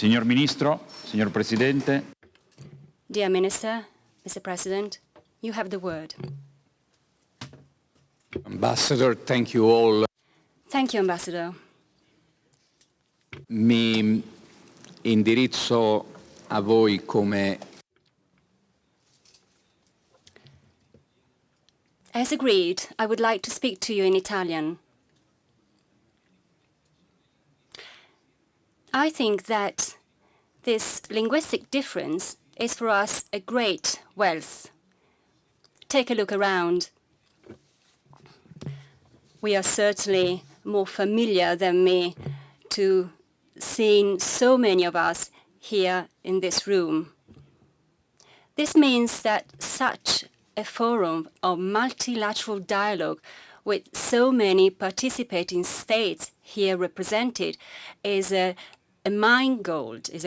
Signor Ministro, signor Presidente. Dear Minister, Mr. President, you have the word. Ambassador, thank you all. Thank you, Ambassador. Mi indirizzo a voi come As agreed, I would like to speak to you in Italian. I think that this linguistic difference is for us a great wealth. Take a look around. We are certainly more familiar than me to seeing so many of us here in this room. This means that such a forum of multilateral dialogue with so many participating states here represented is a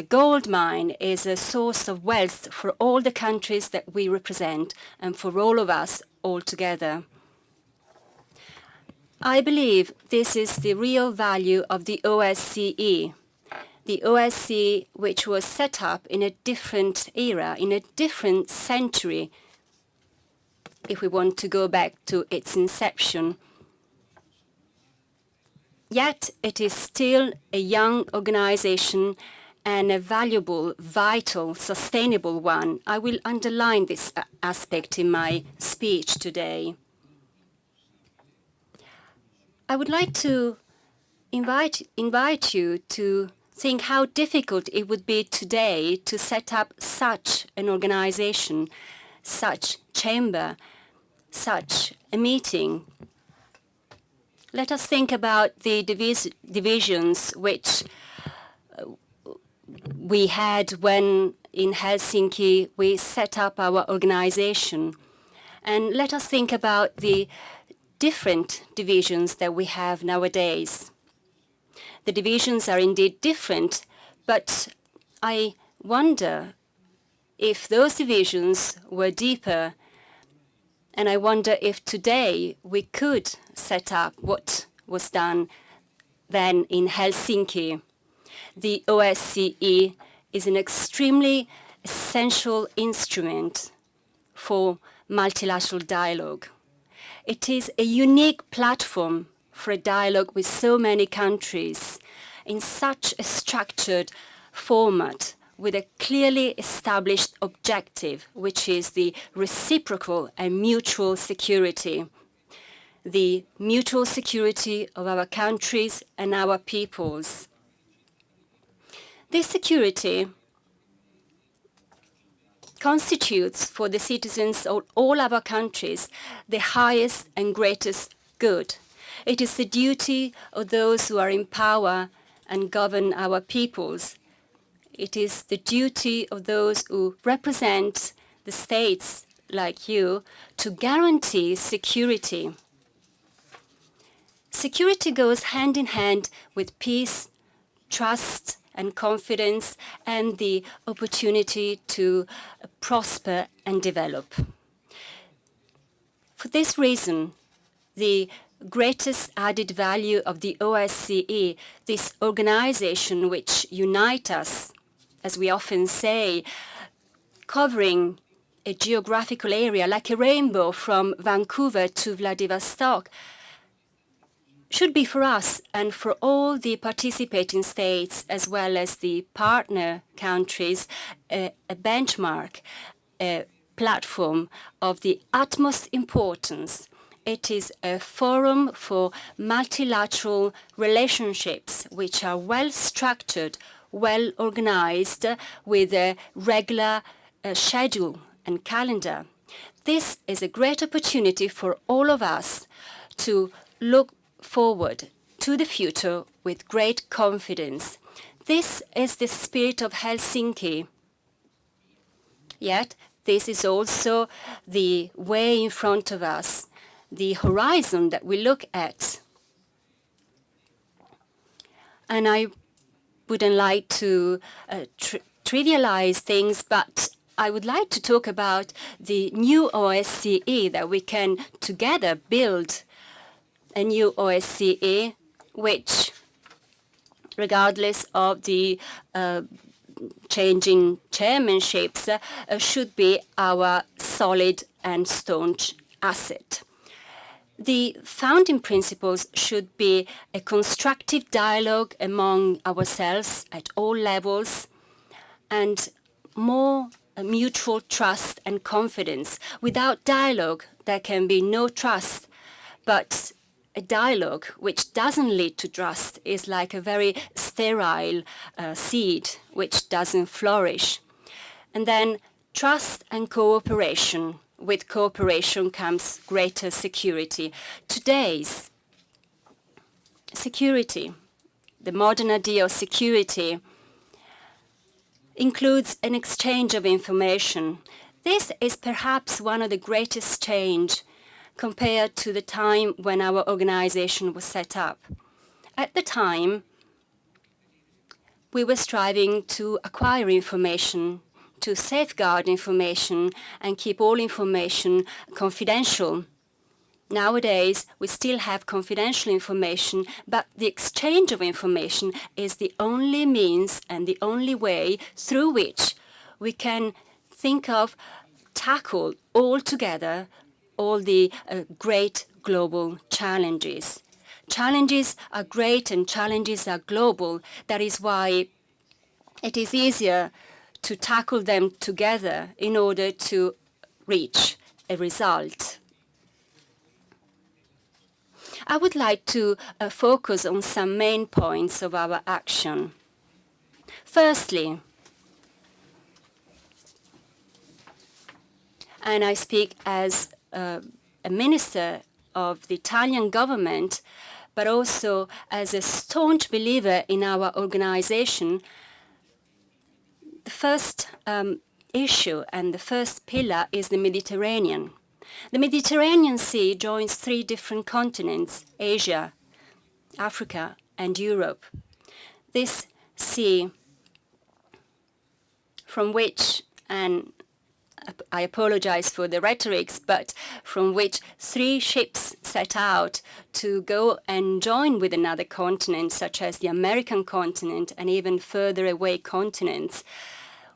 gold mine, is a source of wealth for all the countries that we represent and for all of us all together. I believe this is the real value of the OSCE. The OSCE, which was set up in a different era, in a different century, if we want to go back to its inception. Yet it is still a young organization and a valuable, vital, sustainable one. I will underline this aspect in my speech today. I would like to invite you to think how difficult it would be today to set up such an organization, such chamber, such a meeting. Let us think about the divisions which we had when in Helsinki we set up our organization. And let us think about the different divisions that we have nowadays. The divisions are indeed different, but I wonder if those divisions were deeper. And I wonder if today we could set up what was done then in Helsinki. The OSCE is an extremely essential instrument for multilateral dialogue. It is a unique platform for a dialogue with so many countries in such a structured format, with a clearly established objective, which is the reciprocal and mutual security. The mutual security of our countries and our peoples. This security constitutes for the citizens of all our countries the highest and greatest good. It is the duty of those who are in power and govern our peoples. It is the duty of those who represent the states, like you, to guarantee security. Security goes hand in hand with peace, trust, and confidence, and the opportunity to prosper and develop. For this reason, the greatest added value of the OSCE, this organization which unites us, as we often say, covering a geographical area like a rainbow from Vancouver to Vladivostok, should be for us and for all the participating states as well as the partner countries a benchmark, a platform of the utmost importance. It is a forum for multilateral relationships which are well structured, well organized, with a regular schedule and calendar. This is a great opportunity for all of us to look forward to the future with great confidence. This is the spirit of Helsinki. Yet, this is also the way in front of us, the horizon that we look at. And I wouldn't like to trivialize things, but I would like to talk about the new OSCE, that we can together build a new OSCE which regardless of the changing chairmanships, should be our solid and staunch asset. The founding principles should be a constructive dialogue among ourselves at all levels and more mutual trust and confidence. Without dialogue, there can be no trust, but a dialogue which doesn't lead to trust is like a very sterile seed which doesn't flourish. And then trust and cooperation. With cooperation comes greater security. Today's security, the modern idea of security, includes an exchange of information. This is perhaps one of the greatest change compared to the time when our organization was set up. At the time, we were striving to acquire information, to safeguard information and keep all information confidential. Nowadays, we still have confidential information, but the exchange of information is the only means and the only way through which we can think of, tackle all together all the great global challenges. Challenges are great and challenges are global. That is why it is easier to tackle them together in order to reach a result. I would like to focus on some main points of our action. Firstly, and I speak as a minister of the Italian government, but also as a staunch believer in our organization, the first issue and the first pillar is the Mediterranean. The Mediterranean Sea joins 3 different continents, Asia, Africa, and Europe. This sea, from which, and I apologize for the rhetorics, but from which 3 ships set out to go and join with another continent, such as the American continent and even further away continents.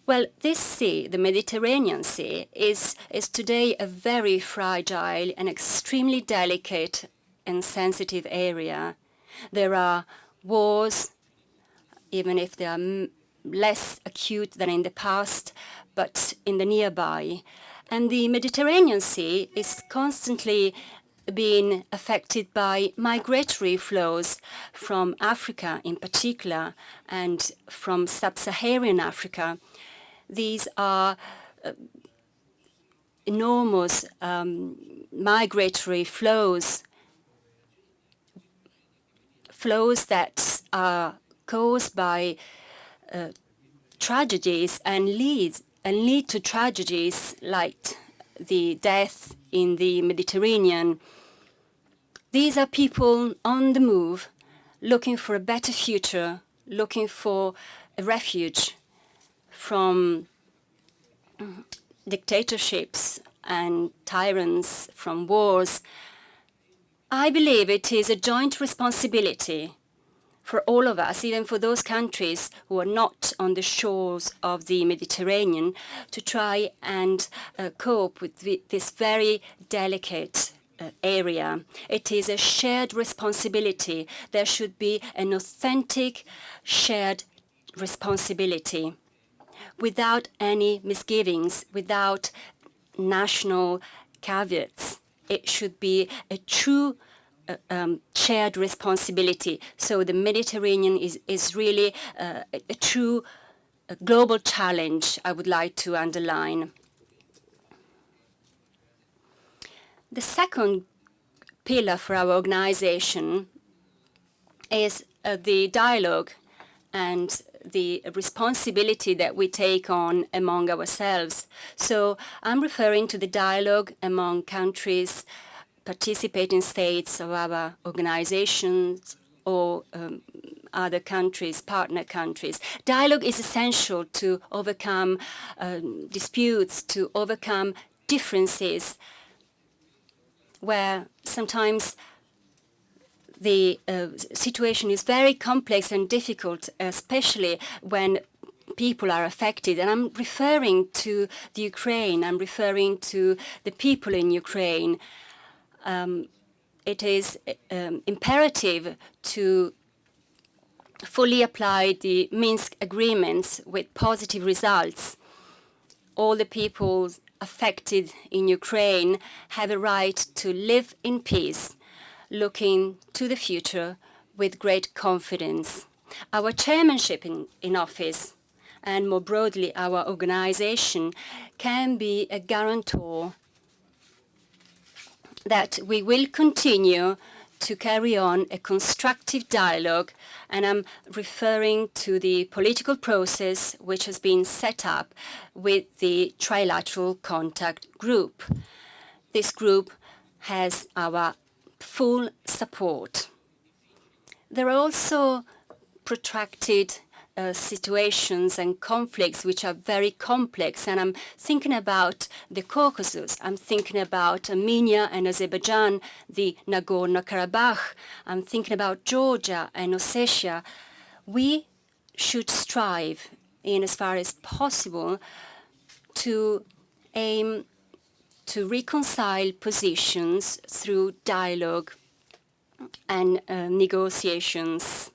Well, this sea, the Mediterranean Sea, is today a very fragile and extremely delicate and sensitive area. There are wars, even if they are less acute than in the past, but in the nearby. And the Mediterranean Sea is constantly being affected by migratory flows from Africa in particular and from sub-Saharan Africa. These are enormous migratory flows that are caused by tragedies and lead to tragedies like the death in the Mediterranean. These are people on the move, looking for a better future, looking for a refuge from dictatorships and tyrants, from wars. I believe it is a joint responsibility for all of us, even for those countries who are not on the shores of the Mediterranean, to try and cope with this very delicate area. It is a shared responsibility. There should be an authentic shared responsibility without any misgivings, without national caveats. It should be a true shared responsibility. So the Mediterranean is really a true global challenge, I would like to underline. The second pillar for our organization is the dialogue and the responsibility that we take on among ourselves. So I'm referring to the dialogue among countries, participating states of our organizations, or other countries, partner countries. Dialogue is essential to overcome disputes, to overcome differences, where sometimes the situation is very complex and difficult, especially when people are affected. And I'm referring to the Ukraine, I'm referring to the people in Ukraine. It is imperative to fully apply the Minsk agreements with positive results. All the people affected in Ukraine have a right to live in peace, looking to the future with great confidence. Our chairmanship in office, and more broadly our organization, can be a guarantor that we will continue to carry on a constructive dialogue, and I'm referring to the political process which has been set up with the Trilateral Contact Group. This group has our full support. There are also protracted situations and conflicts which are very complex, and I'm thinking about the Caucasus, I'm thinking about Armenia and Azerbaijan, the Nagorno-Karabakh, I'm thinking about Georgia and Ossetia. We should strive, in as far as possible, to aim to reconcile positions through dialogue and negotiations.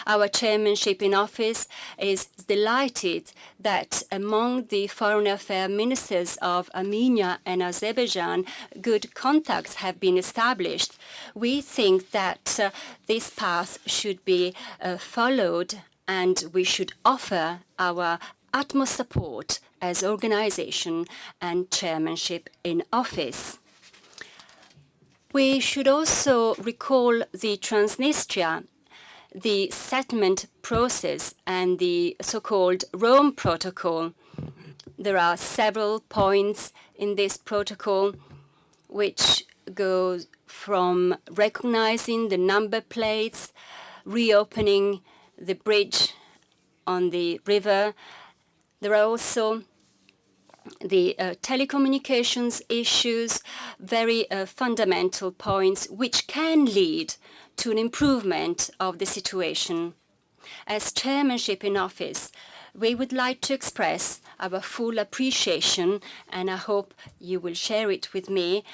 Our chairmanship in office is delighted that among the foreign affairs ministers of Armenia and Azerbaijan, good contacts have been established. We think that this path should be followed, and we should offer our utmost support as organization and chairmanship in office. We should also recall the Transnistria, the settlement process, and the so-called Rome Protocol. There are several points in this protocol which go from recognizing the number plates, reopening the bridge on the river. There are also the telecommunications issues, very fundamental points which can lead to an improvement of the situation. As chairmanship in office, we would like to express our full appreciation, and I hope you will share it with me,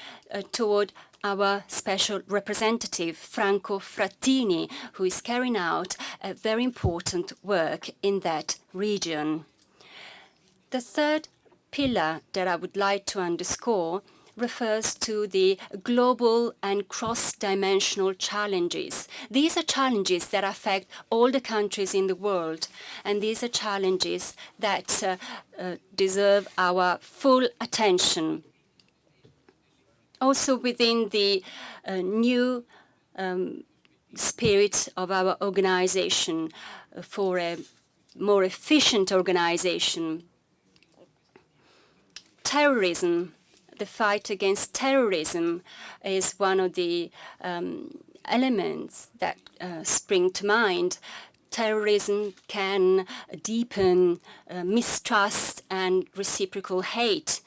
toward our special representative, Franco Frattini, who is carrying out a very important work in that region. The third pillar that I would like to underscore refers to the global and cross-dimensional challenges. These are challenges that affect all the countries in the world, and these are challenges that deserve our full attention. Also within the new spirit of our organization for a more efficient organization. Terrorism, the fight against terrorism, is one of the elements that spring to mind. Terrorism can deepen mistrust and reciprocal hate.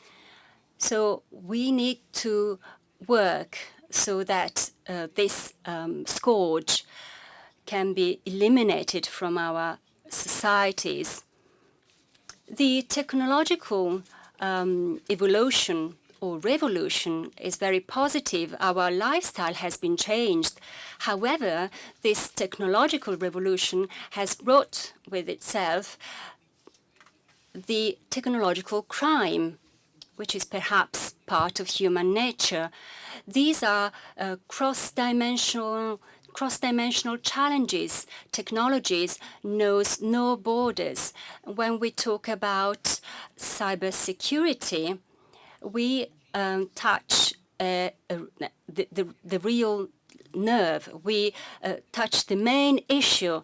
So we need to work so that this scourge can be eliminated from our societies. The technological evolution or revolution is very positive. Our lifestyle has been changed. However, this technological revolution has brought with itself the technological crime, which is perhaps part of human nature. These are cross-dimensional challenges. Technologies knows no borders. When we talk about cybersecurity, we touch the real nerve. We touch the main issue,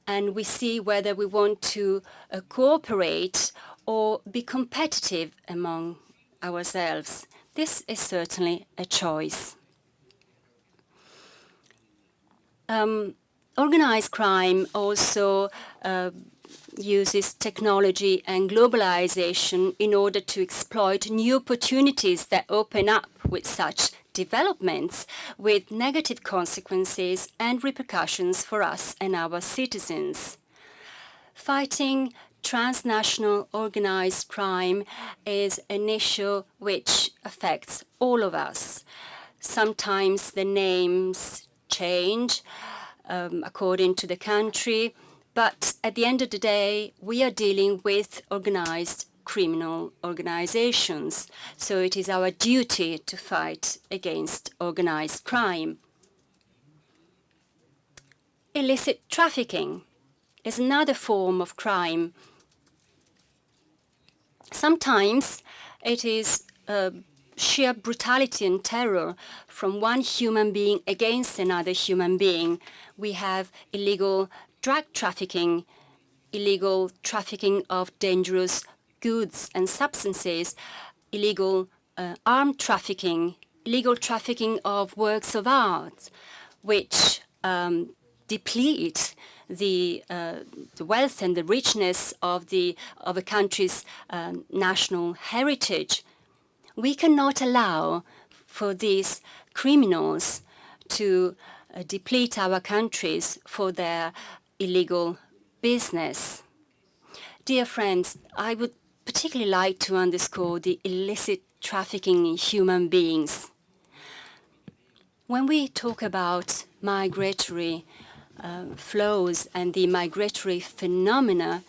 and we see whether we want to cooperate or be competitive among ourselves. This is certainly a choice. Organized crime also uses technology and globalization in order to exploit new opportunities that open up with such developments with negative consequences and repercussions for us and our citizens. Fighting transnational organized crime is an issue which affects all of us. Sometimes the names change according to the country, but at the end of the day, we are dealing with organized criminal organizations. So it is our duty to fight against organized crime. Illicit trafficking is another form of crime. Sometimes it is sheer brutality and terror from one human being against another human being. We have illegal drug trafficking, illegal trafficking of dangerous goods and substances, illegal armed trafficking, illegal trafficking of works of art, which deplete the wealth and the richness of a country's national heritage. We cannot allow for these criminals to deplete our countries for their illegal business. Dear friends, I would particularly like to underscore the illicit trafficking in human beings. When we talk about migratory flows and the migratory phenomena,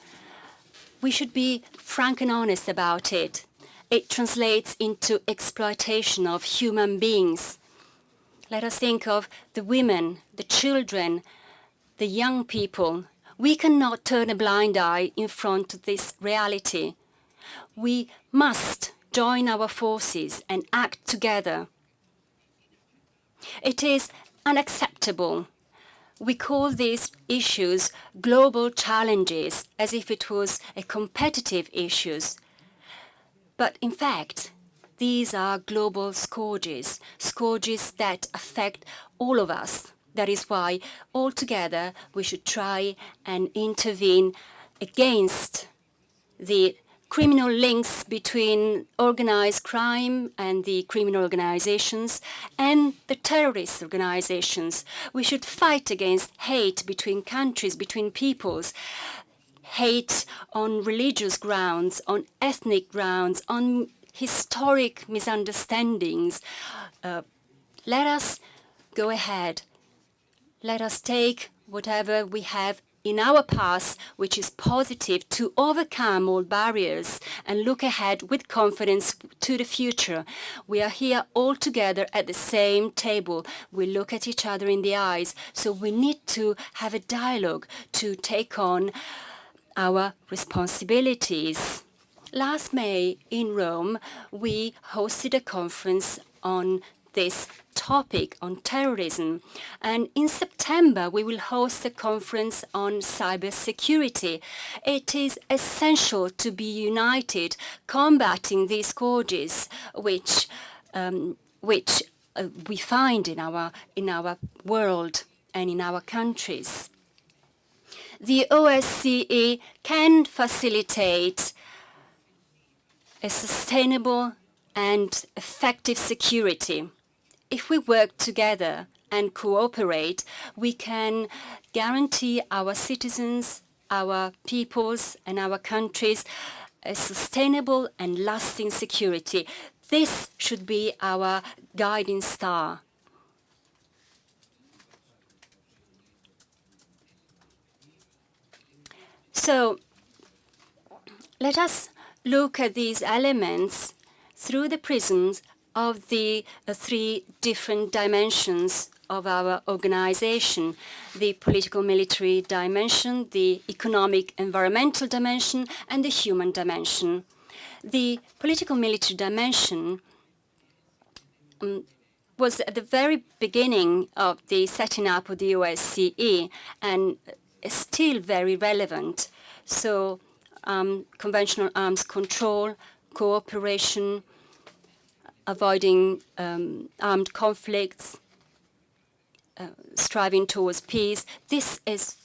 we should be frank and honest about it. It translates into exploitation of human beings. Let us think of the women, the children, the young people. We cannot turn a blind eye in front of this reality. We must join our forces and act together. It is unacceptable. We call these issues global challenges as if it was a competitive issues. But in fact, these are global scourges, scourges that affect all of us. That is why, all together, we should try and intervene against the criminal links between organized crime and the criminal organizations and the terrorist organizations. We should fight against hate between countries, between peoples, hate on religious grounds, on ethnic grounds, on historic misunderstandings. Let us go ahead. Let us take whatever we have in our past, which is positive, to overcome all barriers and look ahead with confidence to the future. We are here all together at the same table. We look at each other in the eyes, so we need to have a dialogue to take on our responsibilities. Last May in Rome, we hosted a conference on this topic, on terrorism. And in September, we will host a conference on cybersecurity. It is essential to be united, combating these scourges which we find in our world and in our countries. The OSCE can facilitate a sustainable and effective security. If we work together and cooperate, we can guarantee our citizens, our peoples, and our countries a sustainable and lasting security. This should be our guiding star. So let us look at these elements through the prisms of the three different dimensions of our organization: the political-military dimension, the economic-environmental dimension, and the human dimension. The political-military dimension was at the very beginning of the setting up of the OSCE and is still very relevant. So conventional arms control, cooperation, avoiding armed conflicts, striving towards peace. This is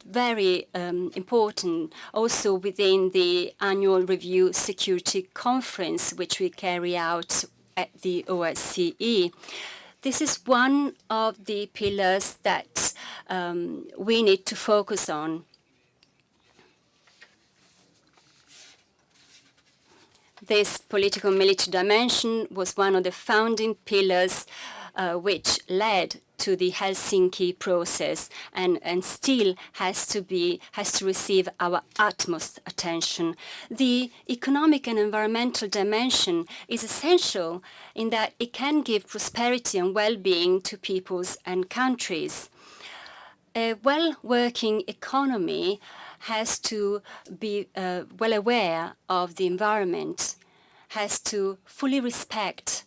very important also within the annual review security conference, which we carry out at the OSCE. This is one of the pillars that we need to focus on. This political military dimension was one of the founding pillars which led to the Helsinki process and still has to receive our utmost attention. The economic and environmental dimension is essential in that it can give prosperity and well-being to peoples and countries. A well-working economy has to be well aware of the environment, has to fully respect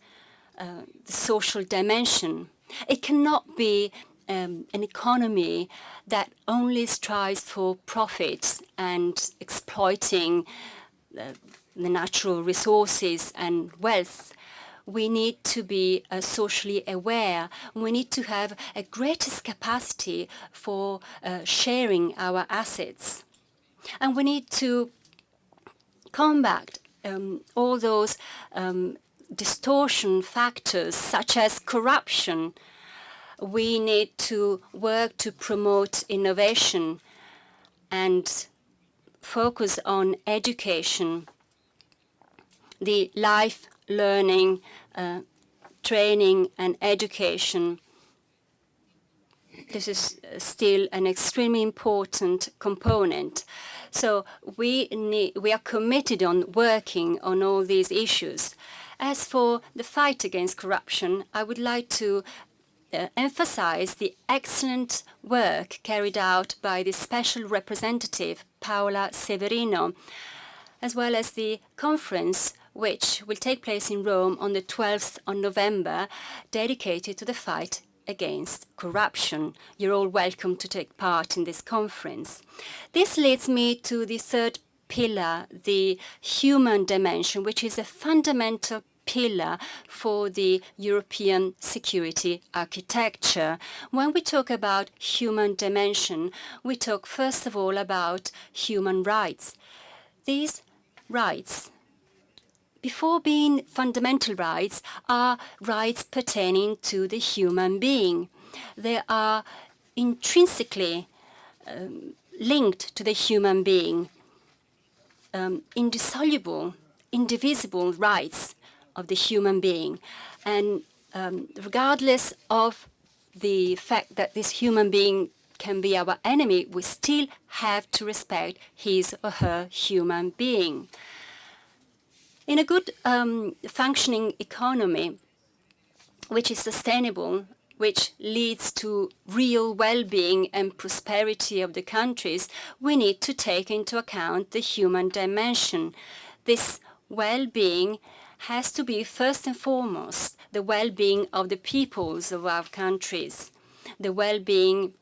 the social dimension. It cannot be an economy that only strives for profit and exploiting the natural resources and wealth. We need to be socially aware. We need to have a greatest capacity for sharing our assets. And we need to combat all those distortion factors such as corruption. We need to work to promote innovation and focus on education, the life learning, training and education. This is still an extremely important component. So we are committed on working on all these issues. As for the fight against corruption, I would like to emphasize the excellent work carried out by the Special Representative, Paola Severino, as well as the conference which will take place in Rome on the 12th of November, dedicated to the fight against corruption. You're all welcome to take part in this conference. This leads me to the third pillar, the human dimension, which is a fundamental pillar for the European security architecture. When we talk about human dimension, we talk first of all about human rights. These rights, before being fundamental rights, are rights pertaining to the human being. They are intrinsically linked to the human being, indissoluble, indivisible rights of the human being. And regardless of the fact that this human being can be our enemy, we still have to respect his or her human being. In a good functioning economy, which is sustainable, which leads to real well-being and prosperity of the countries, we need to take into account the human dimension. This well-being has to be first and foremost the well-being of the peoples of our countries, the well-being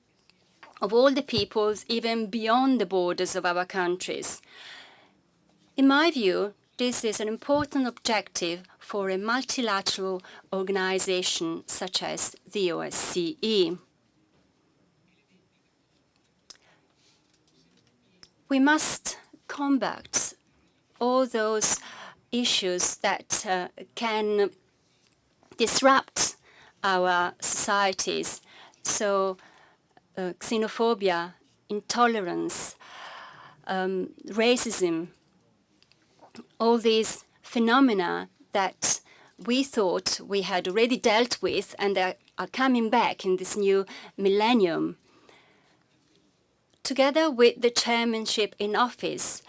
of all the peoples even beyond the borders of our countries. In my view, this is an important objective for a multilateral organization such as the OSCE. We must combat all those issues that can disrupt our societies. So xenophobia, intolerance, racism, all these phenomena that we thought we had already dealt with and that are coming back in this new millennium. Together with the Chairperson-in-Office,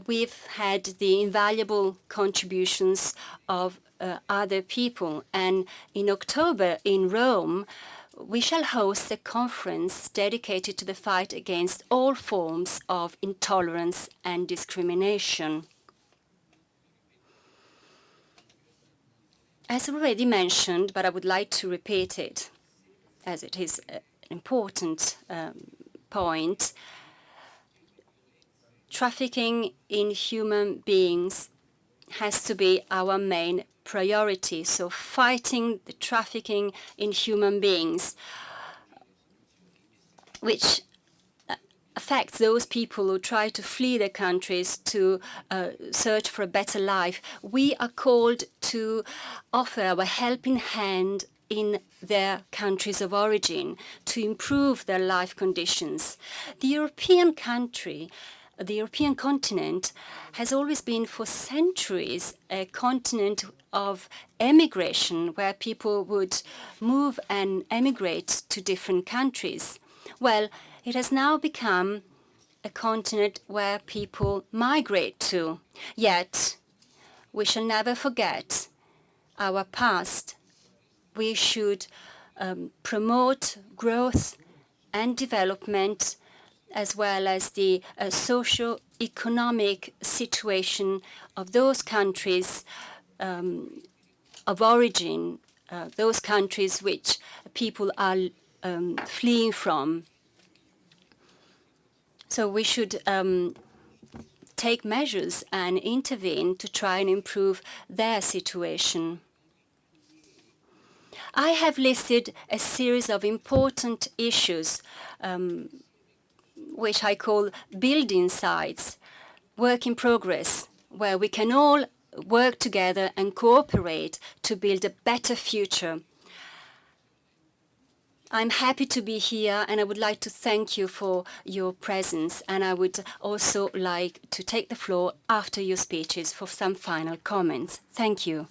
we've had the invaluable contributions of other people. And in October in Rome, we shall host a conference dedicated to the fight against all forms of intolerance and discrimination. As already mentioned, but I would like to repeat it, as it is an important point, trafficking in human beings has to be our main priority. So fighting the trafficking in human beings, which affects those people who try to flee their countries to search for a better life. We are called to offer our helping hand in their countries of origin to improve their life conditions. The European continent has always been for centuries a continent of emigration, where people would move and emigrate to different countries. Well, it has now become a continent where people migrate to. Yet, we shall never forget our past. We should promote growth and development, as well as the socio-economic situation of those countries of origin, those countries which people are fleeing from. So we should take measures and intervene to try and improve their situation. I have listed a series of important issues which I call building sites, work in progress, where we can all work together and cooperate to build a better future. I'm happy to be here, and I would like to thank you for your presence, and I would also like to take the floor after your speeches for some final comments. Thank you.